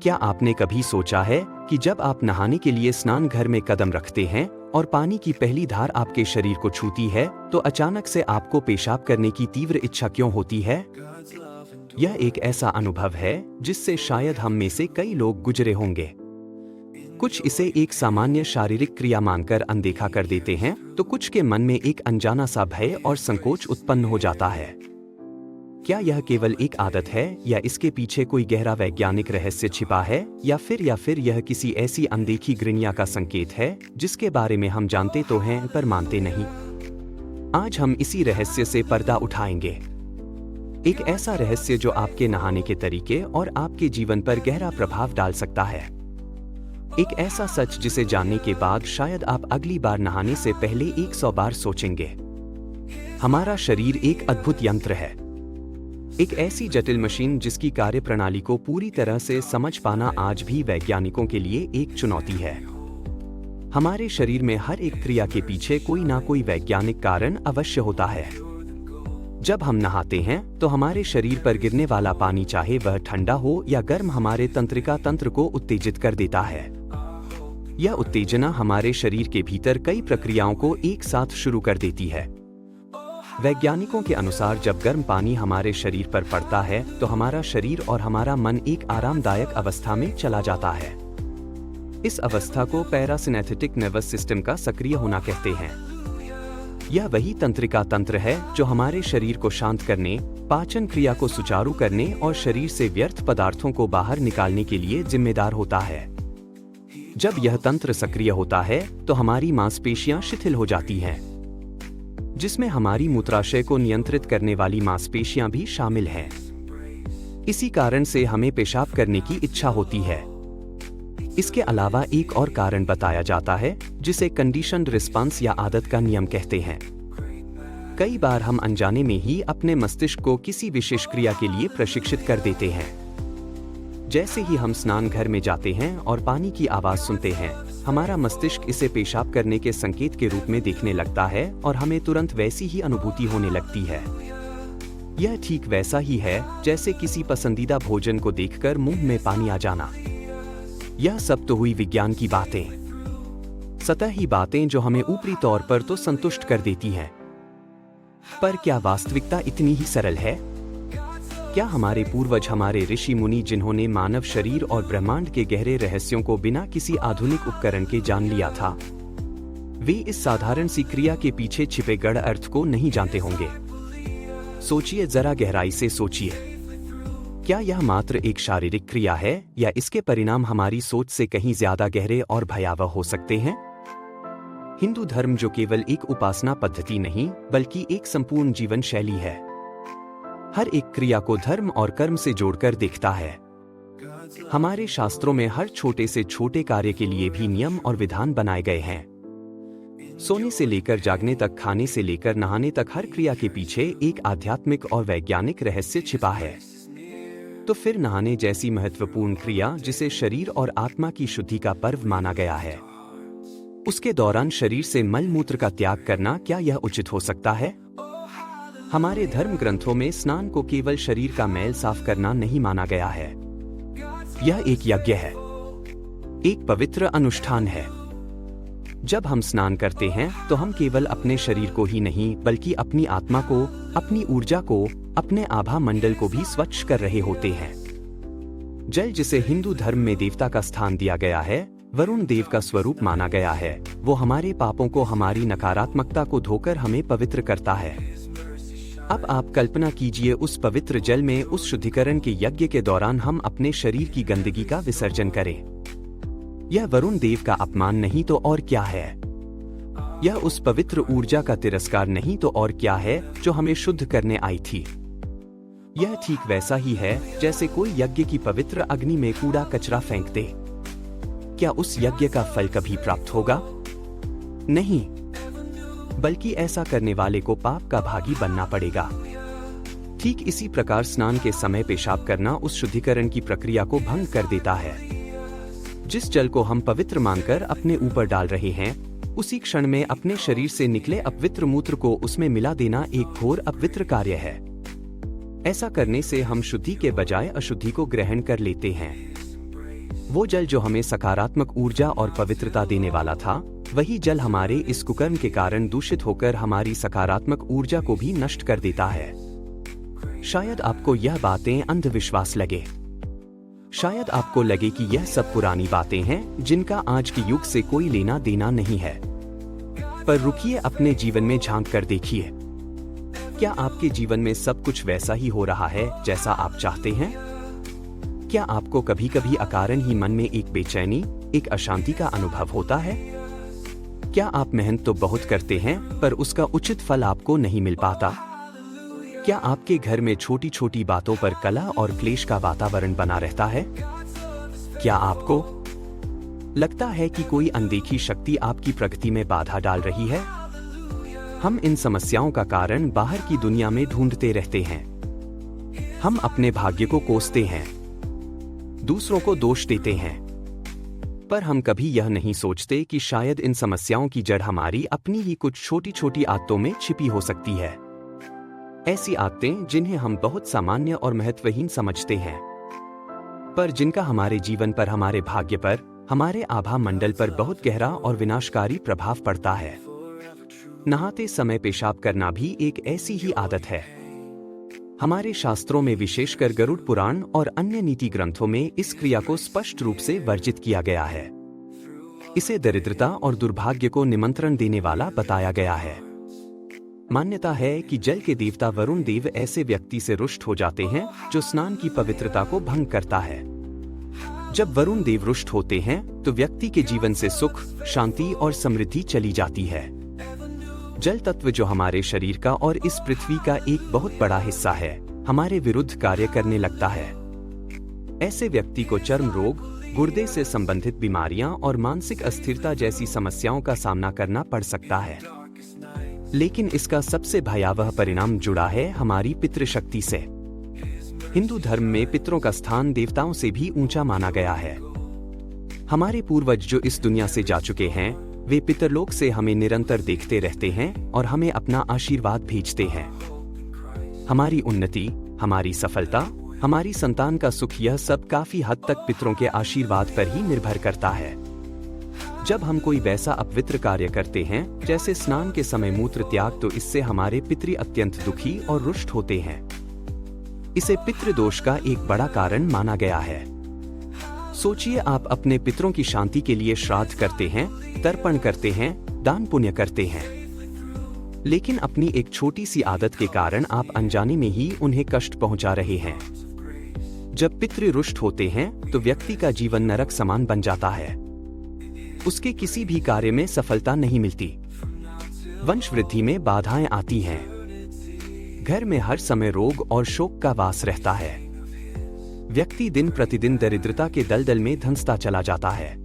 क्या आपने कभी सोचा है कि जब आप नहाने के लिए स्नान घर में कदम रखते हैं और पानी की पहली धार आपके शरीर को छूती है तो अचानक से आपको पेशाब करने की तीव्र इच्छा क्यों होती है? यह एक ऐसा अनुभव है जिससे शायद हम में से कई लोग गुजरे होंगे। कुछ इसे एक सामान्य शारीरिक क्रिया मानकर अनदेखा कर देते हैं, तो कुछ के मन में एक अनजाना सा भय और संकोच उत्पन्न हो जाता है। क्या यह केवल एक आदत है या इसके पीछे कोई गहरा वैज्ञानिक रहस्य छिपा है, या फिर यह किसी ऐसी अनदेखी घृणा का संकेत है जिसके बारे में हम जानते तो हैं पर मानते नहीं? आज हम इसी रहस्य से पर्दा उठाएंगे। एक ऐसा रहस्य जो आपके नहाने के तरीके और आपके जीवन पर गहरा प्रभाव डाल सकता है। एक ऐसा सच जिसे जानने के बाद शायद आप अगली बार नहाने से पहले 100 बार सोचेंगे। हमारा शरीर एक अद्भुत यंत्र है, एक ऐसी जटिल मशीन जिसकी कार्यप्रणाली को पूरी तरह से समझ पाना आज भी वैज्ञानिकों के लिए एक चुनौती है। हमारे शरीर में हर एक क्रिया के पीछे कोई ना कोई वैज्ञानिक कारण अवश्य होता है। जब हम नहाते हैं तो हमारे शरीर पर गिरने वाला पानी, चाहे वह ठंडा हो या गर्म, हमारे तंत्रिका तंत्र को उत्तेजित कर देता है। यह उत्तेजना हमारे शरीर के भीतर कई प्रक्रियाओं को एक साथ शुरू कर देती है। वैज्ञानिकों के अनुसार जब गर्म पानी हमारे शरीर पर पड़ता है तो हमारा शरीर और हमारा मन एक आरामदायक अवस्था में चला जाता है। इस अवस्था को पैरासिनेथेटिक नर्वस सिस्टम का सक्रिय होना कहते हैं। यह वही तंत्रिका तंत्र है जो हमारे शरीर को शांत करने, पाचन क्रिया को सुचारू करने और शरीर से व्यर्थ पदार्थों को बाहर निकालने के लिए जिम्मेदार होता है। जब यह तंत्र सक्रिय होता है तो हमारी मांसपेशियां शिथिल हो जाती हैं, जिसमें हमारी मूत्राशय को नियंत्रित करने वाली मांसपेशियां भी शामिल हैं। इसी कारण से हमें पेशाब करने की इच्छा होती है। इसके अलावा एक और कारण बताया जाता है जिसे कंडीशन्ड रिस्पांस या आदत का नियम कहते हैं। कई बार हम अनजाने में ही अपने मस्तिष्क को किसी विशेष क्रिया के लिए प्रशिक्षित कर देते हैं। जैसे ही हम स्नान घर में जाते हैं और पानी की आवाज सुनते हैं, हमारा मस्तिष्क इसे पेशाब करने के संकेत के रूप में देखने लगता है और हमें तुरंत वैसी ही अनुभूति होने लगती है। यह ठीक वैसा ही है जैसे किसी पसंदीदा भोजन को देखकर मुंह में पानी आ जाना। यह सब तो हुई विज्ञान की बातें, सतही बातें जो हमें ऊपरी तौर पर तो संतुष्ट कर देती हैं। पर क्या वास्तविकता इतनी ही सरल है? क्या हमारे पूर्वज, हमारे ऋषि मुनि, जिन्होंने मानव शरीर और ब्रह्मांड के गहरे रहस्यों को बिना किसी आधुनिक उपकरण के जान लिया था, वे इस साधारण सी क्रिया के पीछे छिपे गढ़ अर्थ को नहीं जानते होंगे? सोचिए, जरा गहराई से सोचिए। क्या यह मात्र एक शारीरिक क्रिया है या इसके परिणाम हमारी सोच से कहीं ज्यादा गहरे और भयावह हो सकते हैं? हिंदू धर्म, जो केवल एक उपासना पद्धति नहीं बल्कि एक संपूर्ण जीवन शैली है, हर एक क्रिया को धर्म और कर्म से जोड़कर देखता है। हमारे शास्त्रों में हर छोटे से छोटे कार्य के लिए भी नियम और विधान बनाए गए हैं। सोने से लेकर जागने तक, खाने से लेकर नहाने तक, हर क्रिया के पीछे एक आध्यात्मिक और वैज्ञानिक रहस्य छिपा है। तो फिर नहाने जैसी महत्वपूर्ण क्रिया, जिसे शरीर और आत्मा की शुद्धि का पर्व माना गया है, उसके दौरान शरीर से मल मूत्र का त्याग करना, क्या यह उचित हो सकता है? हमारे धर्म ग्रंथों में स्नान को केवल शरीर का मैल साफ करना नहीं माना गया है। यह एक यज्ञ है, एक पवित्र अनुष्ठान है। जब हम स्नान करते हैं तो हम केवल अपने शरीर को ही नहीं बल्कि अपनी आत्मा को, अपनी ऊर्जा को, अपने आभा मंडल को भी स्वच्छ कर रहे होते हैं। जल, जिसे हिंदू धर्म में देवता का स्थान दिया गया है, वरुण देव का स्वरूप माना गया है, वो हमारे पापों को, हमारी नकारात्मकता को धोकर हमें पवित्र करता है। अब आप कल्पना कीजिए, उस पवित्र जल में, उस शुद्धिकरण के यज्ञ के दौरान हम अपने शरीर की गंदगी का विसर्जन करें। यह वरुण देव का अपमान नहीं तो और क्या है? यह उस पवित्र ऊर्जा का तिरस्कार नहीं तो और क्या है जो हमें शुद्ध करने आई थी। यह ठीक वैसा ही है जैसे कोई यज्ञ की पवित्र अग्नि में कूड़ा कचरा फेंक दे। क्या उस यज्ञ का फल कभी प्राप्त होगा? नहीं, बल्कि ऐसा करने वाले को पाप का भागी बनना पड़ेगा। ठीक इसी प्रकार स्नान के समय पेशाब करना उस शुद्धिकरण की प्रक्रिया को भंग कर देता है। जिस जल को हम पवित्र मानकर अपने ऊपर डाल रहे हैं, उसी क्षण में अपने शरीर से निकले अपवित्र मूत्र को उसमें मिला देना एक घोर अपवित्र कार्य है। ऐसा करने से हम शुद्धि के बजाय अशुद्धि को ग्रहण कर लेते हैं। वो जल जो हमें सकारात्मक ऊर्जा और पवित्रता देने वाला था, वही जल हमारे इस कुकर्म के कारण दूषित होकर हमारी सकारात्मक ऊर्जा को भी नष्ट कर देता है। शायद आपको यह बातें अंधविश्वास लगे। शायद आपको लगे कि यह सब पुरानी बातें हैं जिनका आज के युग से कोई लेना देना नहीं है। पर रुकिए, अपने जीवन में झांक कर देखिए। क्या आपके जीवन में सब कुछ वैसा ही हो रहा है जैसा आप चाहते हैं? क्या आपको कभी कभी अकारण ही मन में एक बेचैनी, एक अशांति का अनुभव होता है? क्या आप मेहनत तो बहुत करते हैं पर उसका उचित फल आपको नहीं मिल पाता? क्या आपके घर में छोटी छोटी बातों पर कलह और क्लेश का वातावरण बना रहता है? क्या आपको लगता है कि कोई अनदेखी शक्ति आपकी प्रगति में बाधा डाल रही है? हम इन समस्याओं का कारण बाहर की दुनिया में ढूंढते रहते हैं। हम अपने भाग्य को कोसते हैं, दूसरों को दोष देते हैं, पर हम कभी यह नहीं सोचते कि शायद इन समस्याओं की जड़ हमारी अपनी ही कुछ छोटी छोटी आदतों में छिपी हो सकती है। ऐसी आदतें जिन्हें हम बहुत सामान्य और महत्वहीन समझते हैं, पर जिनका हमारे जीवन पर, हमारे भाग्य पर, हमारे आभा मंडल पर बहुत गहरा और विनाशकारी प्रभाव पड़ता है। नहाते समय पेशाब करना भी एक ऐसी ही आदत है। हमारे शास्त्रों में, विशेषकर गरुड़ पुराण और अन्य नीति ग्रंथों में इस क्रिया को स्पष्ट रूप से वर्जित किया गया है। इसे दरिद्रता और दुर्भाग्य को निमंत्रण देने वाला बताया गया है। मान्यता है कि जल के देवता वरुण देव ऐसे व्यक्ति से रुष्ट हो जाते हैं जो स्नान की पवित्रता को भंग करता है। जब वरुण देव रुष्ट होते हैं तो व्यक्ति के जीवन से सुख, शांति और समृद्धि चली जाती है। जल तत्व जो हमारे शरीर का और इस पृथ्वी का एक बहुत बड़ा हिस्सा है, हमारे विरुद्ध कार्य करने लगता है। ऐसे व्यक्ति को चर्म रोग, गुर्दे से संबंधित बीमारियां और मानसिक अस्थिरता जैसी समस्याओं का सामना करना पड़ सकता है। लेकिन इसका सबसे भयावह परिणाम जुड़ा है हमारी पितृशक्ति से। हिंदू धर्म में पितरों का स्थान देवताओं से भी ऊंचा माना गया है। हमारे पूर्वज जो इस दुनिया से जा चुके हैं, वे पितरलोक से हमें निरंतर देखते रहते हैं और हमें अपना आशीर्वाद भेजते हैं। हमारी उन्नति, हमारी सफलता, हमारी संतान का सुख, यह सब काफी हद तक पितरों के आशीर्वाद पर ही निर्भर करता है। जब हम कोई वैसा अपवित्र कार्य करते हैं जैसे स्नान के समय मूत्र त्याग, तो इससे हमारे पितृ अत्यंत दुखी और रुष्ट होते हैं। इसे पितृदोष का एक बड़ा कारण माना गया है। सोचिए, आप अपने पितरों की शांति के लिए श्राद्ध करते हैं, तर्पण करते हैं, दान पुण्य करते हैं, लेकिन अपनी एक छोटी सी आदत के कारण आप अनजाने में ही उन्हें कष्ट पहुंचा रहे हैं। जब पितृ रुष्ट होते हैं तो व्यक्ति का जीवन नरक समान बन जाता है। उसके किसी भी कार्य में सफलता नहीं मिलती। वंश वृद्धि में बाधाएं आती हैं। घर में हर समय रोग और शोक का वास रहता है। व्यक्ति दिन प्रतिदिन दरिद्रता के दलदल में धंसता चला जाता है।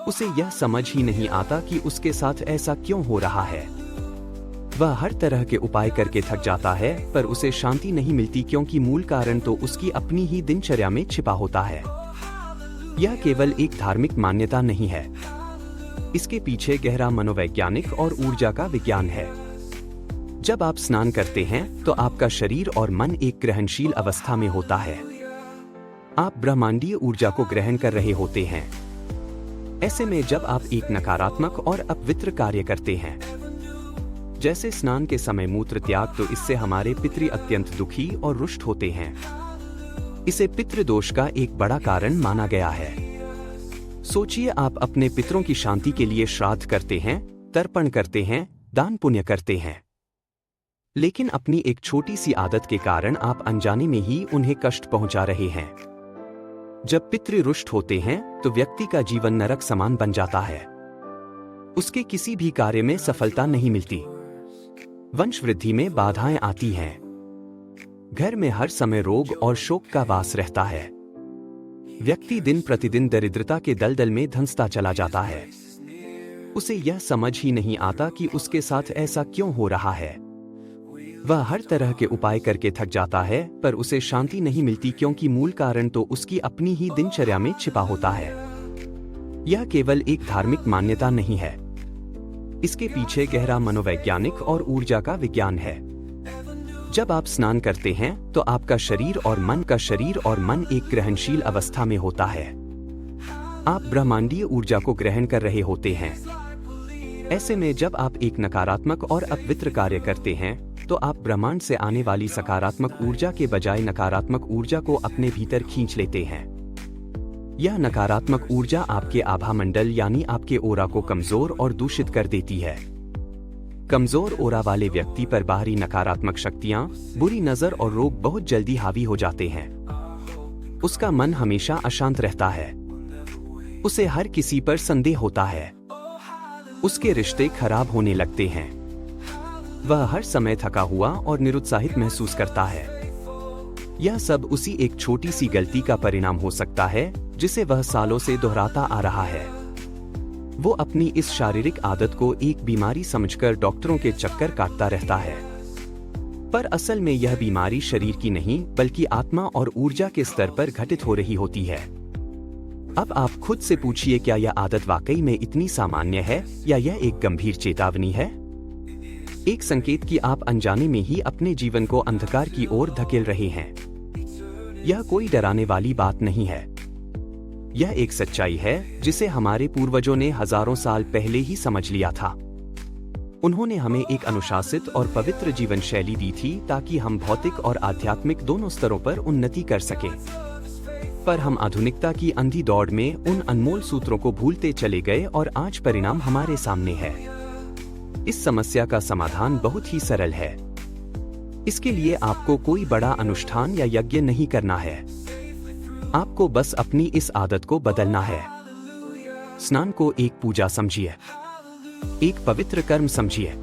उसे यह समझ ही नहीं आता कि उसके साथ ऐसा क्यों हो रहा है। वह हर तरह के उपाय करके थक जाता है, पर उसे शांति नहीं मिलती, क्योंकि मूल कारण तो उसकी अपनी ही दिनचर्या में छिपा होता है। यह केवल एक धार्मिक मान्यता नहीं है, इसके पीछे गहरा मनोवैज्ञानिक और ऊर्जा का विज्ञान है। जब आप स्नान करते हैं तो आपका शरीर और मन एक ग्रहणशील अवस्था में होता है। आप ब्रह्मांडीय ऊर्जा को ग्रहण कर रहे होते हैं। ऐसे में जब आप एक नकारात्मक और अपवित्र कार्य करते हैं, जैसे स्नान के समय मूत्र त्याग, तो इससे हमारे पितृ अत्यंत दुखी और रुष्ट होते हैं। इसे पितृदोष का एक बड़ा कारण माना गया है। सोचिए, आप अपने पितरों की शांति के लिए श्राद्ध करते हैं, तर्पण करते हैं, दान पुण्य करते हैं, लेकिन अपनी एक छोटी सी आदत के कारण आप अनजाने में ही उन्हें कष्ट पहुंचा रहे हैं। जब पितृ रुष्ट होते हैं तो व्यक्ति का जीवन नरक समान बन जाता है। उसके किसी भी कार्य में सफलता नहीं मिलती। वंश वृद्धि में बाधाएं आती हैं। घर में हर समय रोग और शोक का वास रहता है। व्यक्ति दिन प्रतिदिन दरिद्रता के दलदल में धंसता चला जाता है। उसे यह समझ ही नहीं आता कि उसके साथ ऐसा क्यों हो रहा है। वह हर तरह के उपाय करके थक जाता है, पर उसे शांति नहीं मिलती, क्योंकि मूल कारण तो उसकी अपनी ही दिनचर्या में छिपा होता है। यह केवल एक धार्मिक मान्यता नहीं है, इसके पीछे गहरा मनोवैज्ञानिक और ऊर्जा का विज्ञान है। जब आप स्नान करते हैं तो आपका शरीर और मन एक ग्रहणशील अवस्था में होता है। आप ब्रह्मांडीय ऊर्जा को ग्रहण कर रहे होते हैं। ऐसे में जब आप एक नकारात्मक और अपवित्र कार्य करते हैं तो आप ब्रह्मांड से आने वाली सकारात्मक ऊर्जा के बजाय नकारात्मक ऊर्जा को अपने भीतर खींच लेते हैं। यह नकारात्मक ऊर्जा आपके आभा मंडल यानी आपके ओरा को कमजोर और दूषित कर देती है। कमजोर ओरा वाले व्यक्ति पर बाहरी नकारात्मक शक्तियां, बुरी नजर और रोग बहुत जल्दी हावी हो जाते हैं। उसका मन हमेशा अशांत रहता है। उसे हर किसी पर संदेह होता है। उसके रिश्ते खराब होने लगते हैं। वह हर समय थका हुआ और निरुत्साहित महसूस करता है। यह सब उसी एक छोटी सी गलती का परिणाम हो सकता है जिसे वह सालों से दोहराता आ रहा है। वो अपनी इस शारीरिक आदत को एक बीमारी समझकर डॉक्टरों के चक्कर काटता रहता है। पर असल में यह बीमारी शरीर की नहीं बल्कि आत्मा और ऊर्जा के स्तर पर घटित हो रही होती है। अब आप खुद से पूछिए, क्या यह आदत वाकई में इतनी सामान्य है या यह एक गंभीर चेतावनी है? एक संकेत कि आप अनजाने में ही अपने जीवन को अंधकार की ओर धकेल रहे हैं। यह कोई डराने वाली बात नहीं है। यह एक सच्चाई है जिसे हमारे पूर्वजों ने हजारों साल पहले ही समझ लिया था। उन्होंने हमें एक अनुशासित और पवित्र जीवन शैली दी थी ताकि हम भौतिक और आध्यात्मिक दोनों स्तरों पर उन्नति कर सकें। पर हम आधुनिकता की अंधी दौड़ में उन अनमोल सूत्रों को भूलते चले गए और आज परिणाम हमारे सामने है। इस समस्या का समाधान बहुत ही सरल है। इसके लिए आपको कोई बड़ा अनुष्ठान या यज्ञ नहीं करना है। आपको बस अपनी इस आदत को बदलना है। स्नान को एक पूजा समझिए, एक पवित्र कर्म समझिए।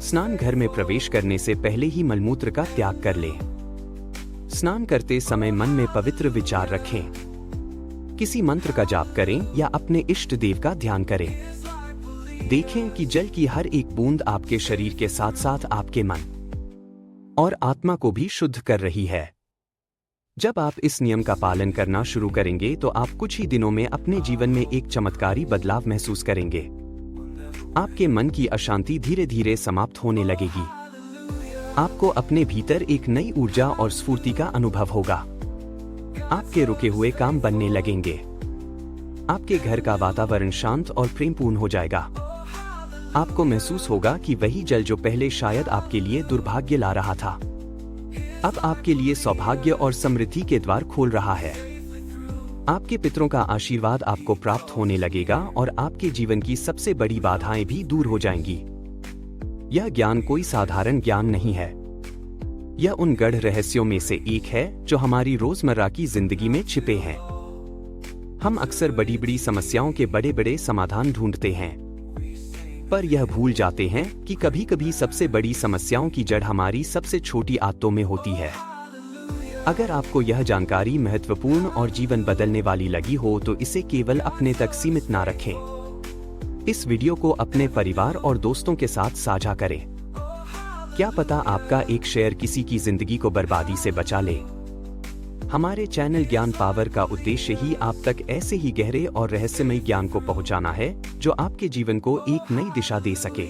स्नान घर में प्रवेश करने से पहले ही मलमूत्र का त्याग कर लें। स्नान करते समय मन में पवित्र विचार रखें। किसी मंत्र का जाप करें या अपने इष्ट देव का ध्यान करें। देखें कि जल की हर एक बूंद आपके शरीर के साथ साथ आपके मन और आत्मा को भी शुद्ध कर रही है। जब आप इस नियम का पालन करना शुरू करेंगे तो आप कुछ ही दिनों में अपने जीवन में एक चमत्कारी बदलाव महसूस करेंगे। आपके मन की अशांति धीरे धीरे समाप्त होने लगेगी। आपको अपने भीतर एक नई ऊर्जा और स्फूर्ति का अनुभव होगा। आपके रुके हुए काम बनने लगेंगे। आपके घर का वातावरण शांत और प्रेमपूर्ण हो जाएगा। आपको महसूस होगा कि वही जल जो पहले शायद आपके लिए दुर्भाग्य ला रहा था, अब आपके लिए सौभाग्य और समृद्धि के द्वार खोल रहा है। आपके पितरों का आशीर्वाद आपको प्राप्त होने लगेगा और आपके जीवन की सबसे बड़ी बाधाएं भी दूर हो जाएंगी। यह ज्ञान कोई साधारण ज्ञान नहीं है। यह उन गढ़ रहस्यों में से एक है जो हमारी रोजमर्रा की जिंदगी में छिपे हैं। हम अक्सर बड़ी बड़ी समस्याओं के बड़े बड़े समाधान ढूंढते हैं, पर यह भूल जाते हैं कि कभी कभी सबसे बड़ी समस्याओं की जड़ हमारी सबसे छोटी आदतों में होती है। अगर आपको यह जानकारी महत्वपूर्ण और जीवन बदलने वाली लगी हो तो इसे केवल अपने तक सीमित ना रखें। इस वीडियो को अपने परिवार और दोस्तों के साथ साझा करें। क्या पता आपका एक शेयर किसी की जिंदगी को बर्बादी से बचा ले। हमारे चैनल ज्ञान पावर का उद्देश्य ही आप तक ऐसे ही गहरे और रहस्यमय ज्ञान को पहुंचाना है जो आपके जीवन को एक नई दिशा दे सके।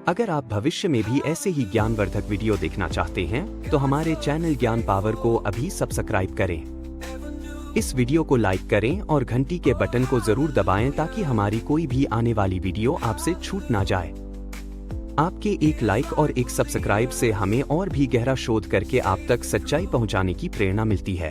अगर आप भविष्य में भी ऐसे ही ज्ञानवर्धक वीडियो देखना चाहते हैं तो हमारे चैनल ज्ञान पावर को अभी सब्सक्राइब करें। इस वीडियो को लाइक करें और घंटी के बटन को जरूर दबाएं ताकि हमारी कोई भी आने वाली वीडियो आपसे छूट ना जाए। आपके एक लाइक और एक सब्सक्राइब से हमें और भी गहरा शोध करके आप तक सच्चाई पहुंचाने की प्रेरणा मिलती है।